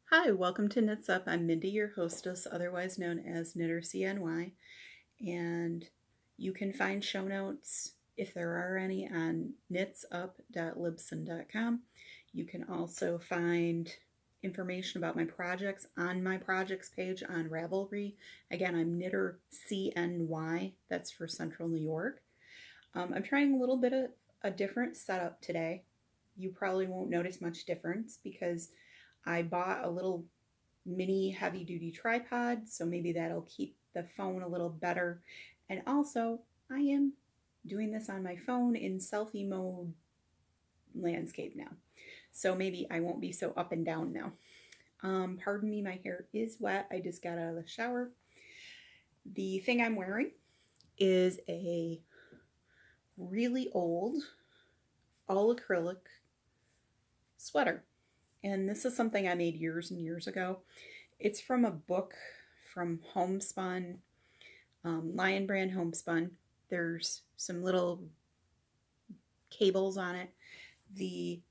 Hi, welcome to Knits Up. I'm Mindy, your hostess, otherwise known as Knitter CNY, and you can find show notes, if there are any, on knitsup.libsyn.com. You can also find information about my projects on my projects page on Ravelry. Again, I'm Knitter CNY, that's for Central New York. I'm trying a little bit of a different setup today. You probably won't notice much difference because I bought a little mini heavy duty tripod, so maybe that'll keep the phone a little better. And also, I am doing this on my phone in selfie mode landscape now. So maybe I won't be so up and down now. Pardon me, my hair is wet. I just got out of the shower. The thing I'm wearing is a really old all acrylic sweater. And this is something I made years and years ago. It's from a book from Homespun, Lion Brand Homespun. There's some little cables on it. The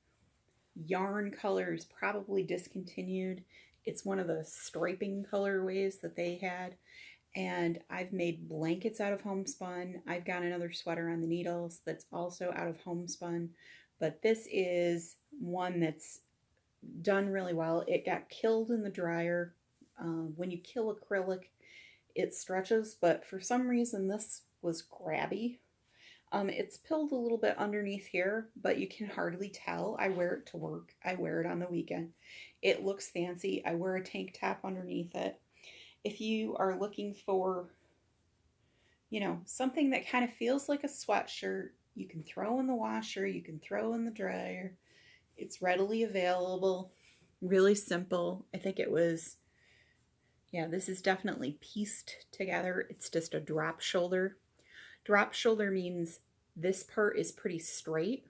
yarn color is probably discontinued. It's one of the striping colorways that they had. And I've made blankets out of homespun. I've got another sweater on the needles that's also out of homespun. But this is one that's done really well. It got killed in the dryer. When you kill acrylic, it stretches, but for some reason this was grabby. It's pilled a little bit underneath here, but you can hardly tell. I wear it to work. I wear it on the weekend. It looks fancy. I wear a tank top underneath it. If you are looking for, something that kind of feels like a sweatshirt, you can throw in the washer, you can throw in the dryer. It's readily available, really simple. I think it was, this is definitely pieced together. It's just a drop shoulder. Drop shoulder means this part is pretty straight,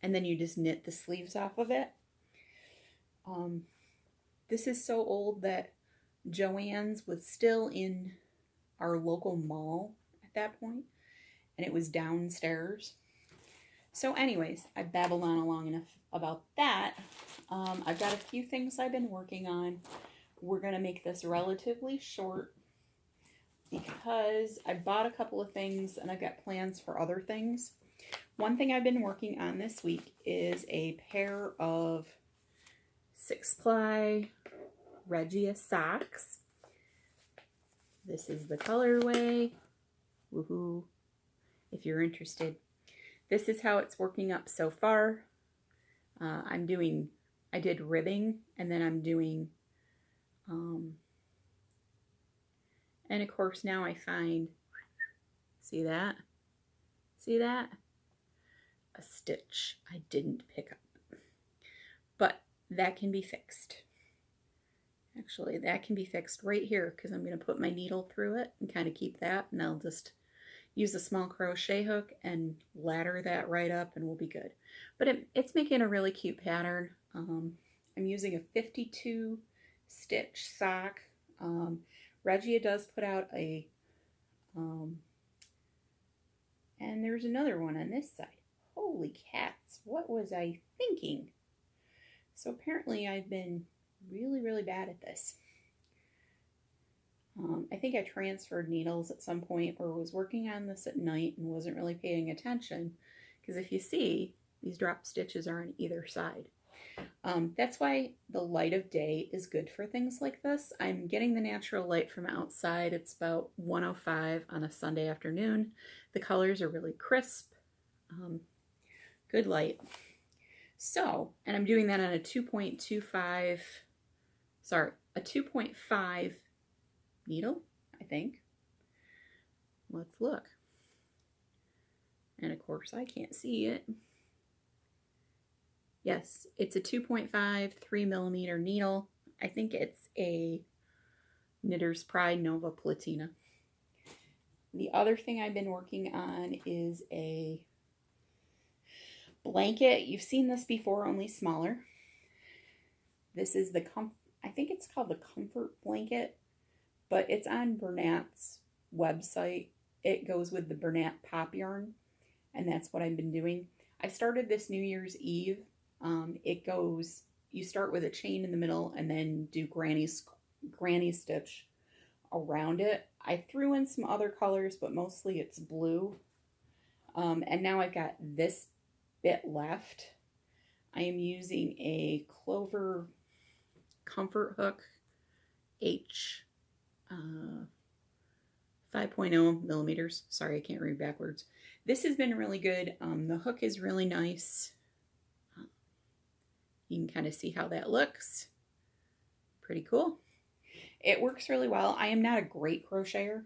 and then you just knit the sleeves off of it. This is so old that Joann's was still in our local mall at that point, and it was downstairs. So anyways, I babbled on long enough about that. I've got a few things I've been working on. We're going to make this relatively short because I bought a couple of things and I've got plans for other things. One thing I've been working on this week is a pair of 6-ply Regia socks. This is the colorway. Woohoo! If you're interested. This is how it's working up so far. I did ribbing, and then I'm doing, and of course now I find, see that? See that? A stitch I didn't pick up. But that can be fixed. Actually, that can be fixed right here because I'm going to put my needle through it and kind of keep that, and I'll just use a small crochet hook and ladder that right up and we'll be good. But it's making a really cute pattern. I'm using a 52 stitch sock. Regia does put out a, and there's another one on this side. Holy cats, what was I thinking? So apparently I've been really, really bad at this. I think I transferred needles at some point or was working on this at night and wasn't really paying attention because if you see, these drop stitches are on either side. That's why the light of day is good for things like this. I'm getting the natural light from outside. It's about 1:05 on a Sunday afternoon. The colors are really crisp. Good light. So, and I'm doing that on a 2.25, a 2.5 needle, I think. Let's look. And of course I can't see it. Yes, it's a 2.5 3mm needle. I think it's a Knitter's Pride Nova Platina. The other thing I've been working on is a blanket. You've seen this before, only smaller. This is the I think it's called the Comfort Blanket, but it's on Bernat's website. It goes with the Bernat pop yarn, and that's what I've been doing. I started this New Year's Eve. It goes you start with a chain in the middle and then do granny stitch around it. I threw in some other colors, but mostly it's blue. And now I've got this bit left. I am using a Clover Comfort Hook H 5.0 millimeters. Sorry, I can't read backwards. This has been really good. The hook is really nice. You can kind of see how that looks. Pretty cool. It works really well. I am not a great crocheter,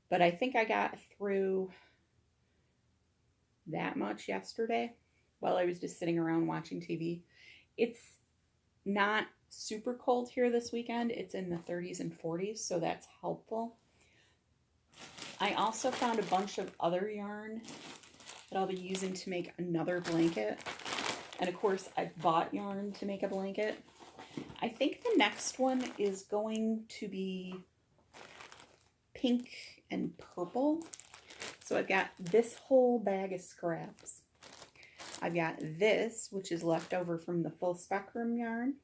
but I think I got through that much yesterday while I was just sitting around watching TV. It's not super cold here this weekend. It's in the 30s and 40s, so that's helpful. I also found a bunch of other yarn that I'll be using to make another blanket. And of course, I bought yarn to make a blanket. I think the next one is going to be pink and purple. So I've got this whole bag of scraps. I've got this, which is left over from the Full Spectrum yarn,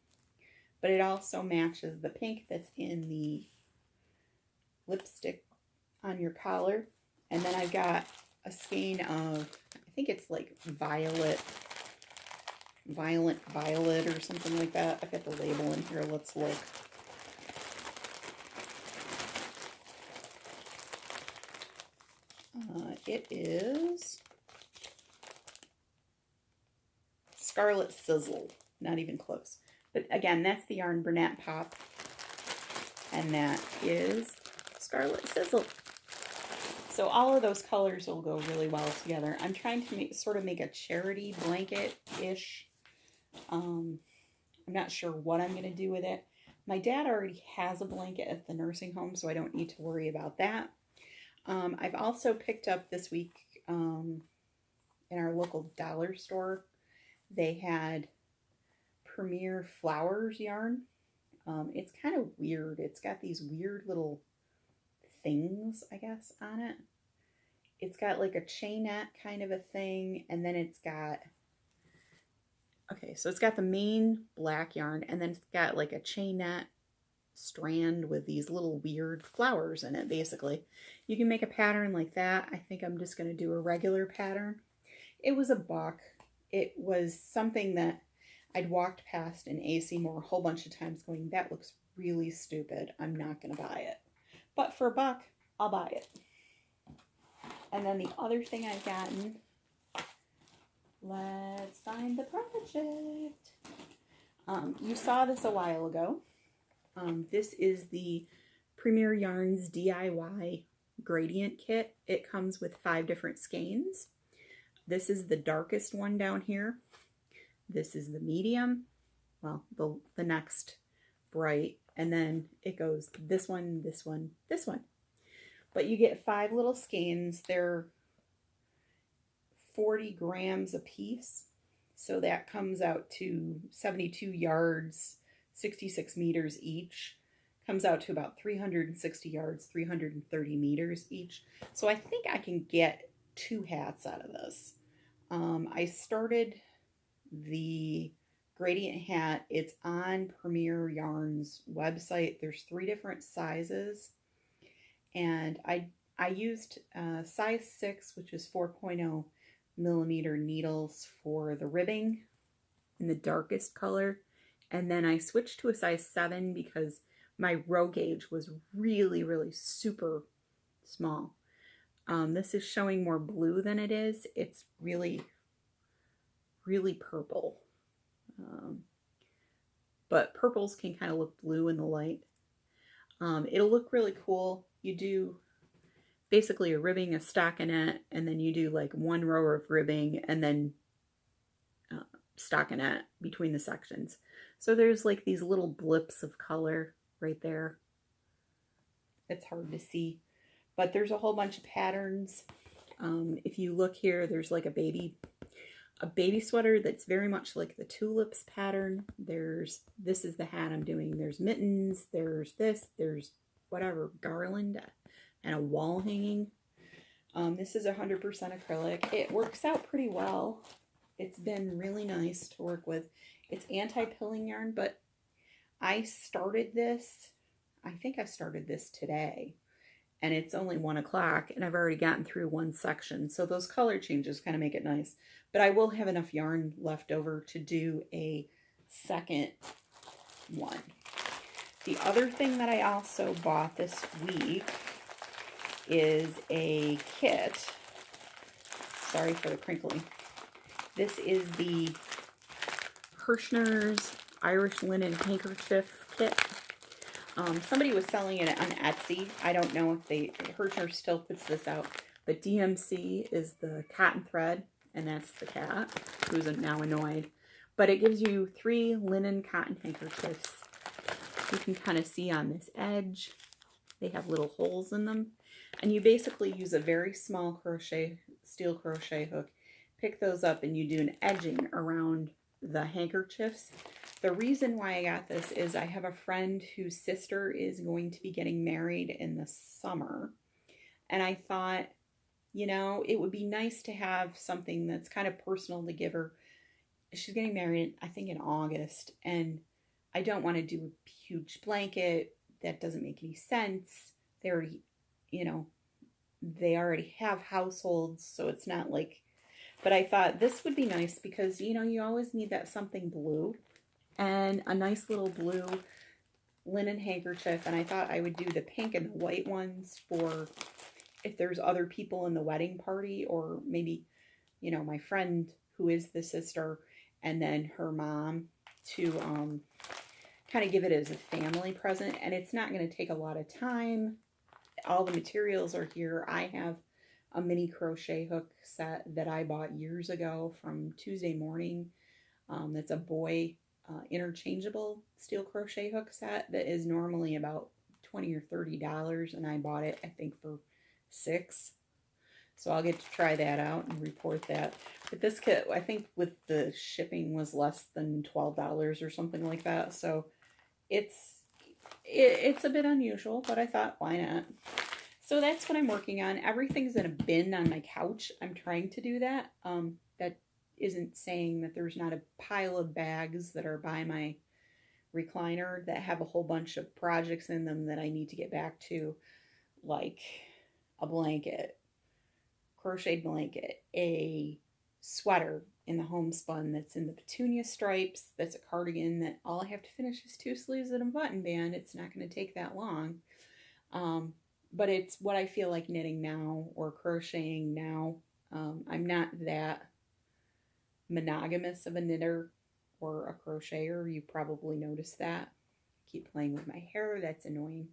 but it also matches the pink that's in the lipstick on your collar. And then I've got a skein of, I think it's like violet or something like that. I've got the label in here. Let's look. It is Scarlet Sizzle. Not even close. But again, that's the yarn Bernat Pop. And that is Scarlet Sizzle. So all of those colors will go really well together. I'm trying to sort of make a charity blanket-ish. I'm not sure what I'm going to do with it. My dad already has a blanket at the nursing home, so I don't need to worry about that. I've also picked up this week in our local dollar store, they had Premier Flowers yarn. It's kind of weird. It's got these weird little things, I guess, on it. It's got like a chainette kind of a thing, and then it's got, okay, so it's got the main black yarn, and then it's got like a chainette strand with these little weird flowers in it, basically. You can make a pattern like that. I think I'm just going to do a regular pattern. It was $1. It was something that I'd walked past in AC Moore a whole bunch of times going, that looks really stupid. I'm not going to buy it. But for $1, I'll buy it. And then the other thing I've gotten, let's find the project. You saw this a while ago. This is the Premier Yarns DIY gradient kit. It comes with 5 different skeins. This is the darkest one down here. This is the medium, well, the next bright, and then it goes this one, this one, this one. But you get 5 little skeins. They're 40 grams a piece, so that comes out to 72 yards, 66 meters each. Comes out to about 360 yards, 330 meters each. So I think I can get 2 hats out of this. I started the gradient hat. It's on Premier Yarns website. There's 3 different sizes, and I used size 6, which is 4.0 millimeter needles for the ribbing in the darkest color, and then I switched to a size 7 because my row gauge was really, really super small. This is showing more blue than it is. It's really, really purple. But purples can kind of look blue in the light. It'll look really cool. You do basically a ribbing, a stockinette, and then you do like 1 row of ribbing and then stockinette between the sections. So there's like these little blips of color right there. It's hard to see, but there's a whole bunch of patterns. If you look here, there's like a baby sweater that's very much like the tulips pattern. This is the hat I'm doing. There's mittens, there's whatever, garland, and a wall hanging. This is 100% acrylic. It works out pretty well. It's been really nice to work with. It's anti-pilling yarn, but I started this, I think I started this today, and it's only 1 o'clock, and I've already gotten through one section. So those color changes kind of make it nice. But I will have enough yarn left over to do a second one. The other thing that I also bought this week is a kit. Sorry for the crinkling. This is the Hirschner's Irish Linen Handkerchief Kit. Somebody was selling it on Etsy. I don't know if Hirschner still puts this out, but DMC is the cotton thread, and that's the cat who's now annoyed. But it gives you 3 linen cotton handkerchiefs. You can kind of see on this edge, they have little holes in them. And you basically use a very small steel crochet hook, pick those up, and you do an edging around the handkerchiefs. The reason why I got this is I have a friend whose sister is going to be getting married in the summer. And I thought, you know, it would be nice to have something that's kind of personal to give her. She's getting married, I think, in August. And I don't want to do a huge blanket. That doesn't make any sense. They already, you know, they already have households, so it's not like, but I thought this would be nice because, you know, you always need that something blue, and a nice little blue linen handkerchief. And I thought I would do the pink and the white ones for if there's other people in the wedding party, or maybe, you know, my friend who is the sister and then her mom, to kind of give it as a family present. And it's not going to take a lot of time. All the materials are here. I have a mini crochet hook set that I bought years ago from Tuesday Morning. That's a boy interchangeable steel crochet hook set that is normally about $20 or $30, and I bought it, I think, for $6. So I'll get to try that out and report that. But this kit, I think with the shipping, was less than $12 or something like that. So it's a bit unusual, but I thought, why not? So that's what I'm working on. Everything's in a bin on my couch. I'm trying to do that. That isn't saying that there's not a pile of bags that are by my recliner that have a whole bunch of projects in them that I need to get back to, like a blanket, crocheted blanket, a sweater in the homespun that's in the petunia stripes, that's a cardigan that all I have to finish is 2 sleeves and a button band. It's not going to take that long. But it's what I feel like knitting now or crocheting now. I'm not that monogamous of a knitter or a crocheter. You probably noticed that. I keep playing with my hair. That's annoying.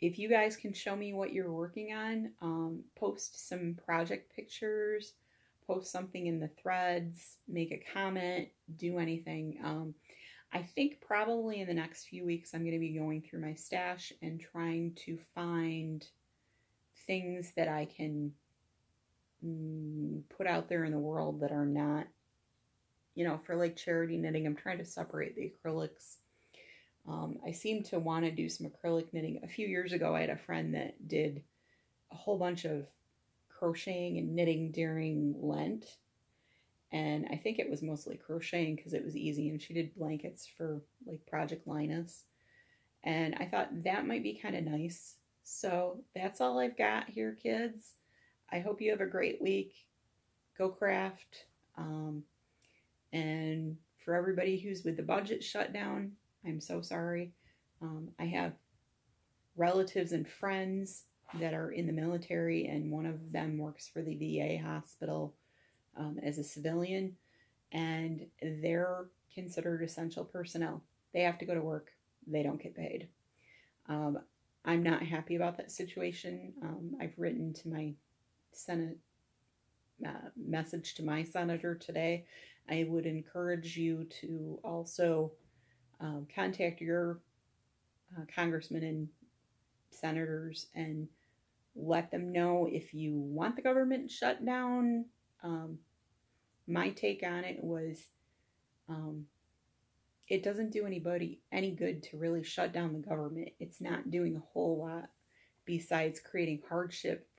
If you guys can show me what you're working on, post some project pictures, post something in the threads, make a comment, do anything. I think probably in the next few weeks I'm going to be going through my stash and trying to find things that I can put out there in the world that are not, you know, for like charity knitting. I'm trying to separate the acrylics. I seem to want to do some acrylic knitting. A few years ago, I had a friend that did a whole bunch of crocheting and knitting during Lent. And I think it was mostly crocheting because it was easy. And she did blankets for like Project Linus. And I thought that might be kind of nice. So that's all I've got here, kids. I hope you have a great week. Go craft. And for everybody who's with the budget shutdown, I'm so sorry. I have relatives and friends that are in the military, and one of them works for the VA hospital as a civilian, and they're considered essential personnel. They have to go to work. They don't get paid. I'm not happy about that situation. I've written to my Senate message to my senator today. I would encourage you to also contact your congressmen and senators and let them know if you want the government shut down. My take on it was it doesn't do anybody any good to really shut down the government. It's not doing a whole lot besides creating hardship